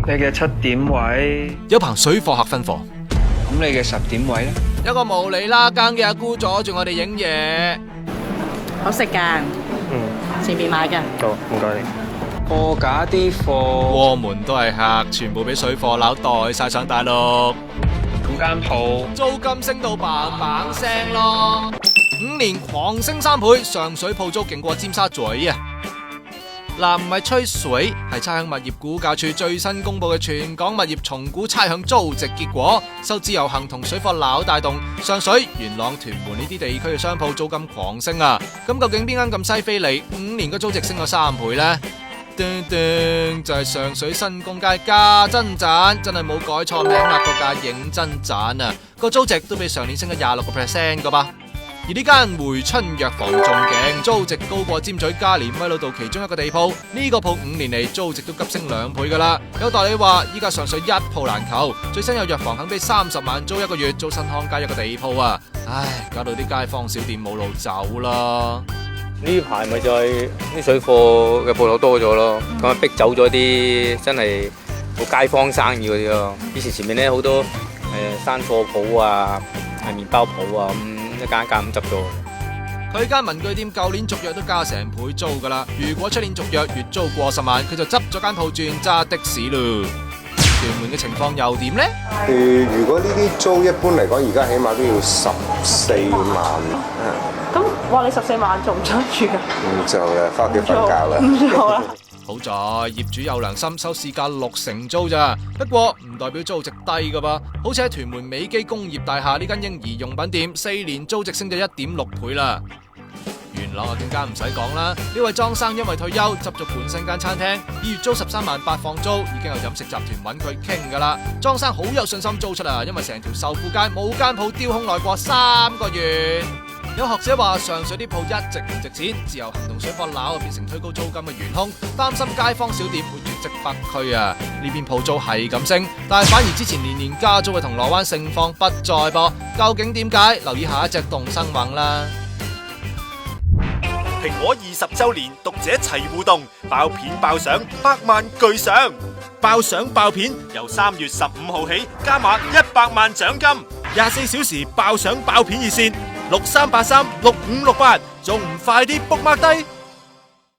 你嘅7點位，有棚水貨客分貨。咁你嘅10點位呢？有個無厘啦更嘅阿姑阻住我哋影嘢。好食㗎，前面買嘅。好，唔該你。貨架啲貨，過門都係客，全部俾水貨佬袋晒上大陸。咁間鋪租金升到棒棒聲咯，5年狂升3倍，上水鋪租勁過尖沙咀啊！嗱，唔係吹水，係差餉物業估價署最新公布嘅全港物業重估差餉租值結果，受自由行同水貨佬帶動，上水、元朗、屯門呢啲地區嘅商鋪租金狂升啊！咁究竟邊間咁西非利5年嘅租值升咗3倍呢？就係上水新公街價真賺，真係冇改錯名啦，個價認真賺啊！個租值都比上年升咗26%噶噃。而呢間回春藥房仲勁，租值高過尖咀加連威老道其中一個地鋪，呢個鋪5年嚟租值都急升2倍噶啦。有道理話依家上水一鋪難求，最新有藥房肯俾30萬租1個月租新康街一個地鋪啊！唉，搞到啲街坊小店冇路走啦。呢排咪就係啲水貨嘅鋪頭多咗咯，咁啊逼走咗啲真係好街坊生意嗰啲咯。以前前面咧好多山貨鋪啊、麵包鋪啊，咁一間間咁執咗。佢間文具店舊年續約都加成倍租噶啦，如果出年續約月租過10萬，佢就執咗間鋪轉揸的士咯。屯門嘅情況又點呢？如果呢啲租一般嚟講，而家起碼都要14萬。咁話你14萬做唔做得住㗎？唔做啦，翻屋企瞓覺啦。唔做啦。好在業主有良心，收市價60%租咋。不過唔代表租值低噶噃，好似喺屯門美基工業大廈呢間嬰兒用品店，4年租值升咗1.6倍啦。元朗啊，更加唔使講啦。呢位莊生因為退休執咗本身間餐廳，2月租13萬8放租，已經有飲食集團揾佢傾噶啦。莊生好有信心租出啊，因為成條秀富街冇間鋪丟空耐過3個月。有學者話上水啲鋪一直唔值錢，自由行同水貨佬變成推高租金嘅元兇，擔心街坊小店會絕跡北區啊！呢邊鋪租係咁升，但係反而之前年年加租嘅銅鑼灣盛況不再噃，究竟點解？留意下一隻動生猛啦！蘋果20週年讀者齊互動，爆片爆相100萬巨賞，爆相爆片由3月15號起加碼100萬獎金，24小時爆相爆片熱線。63836568，仲唔快啲 book mark 低？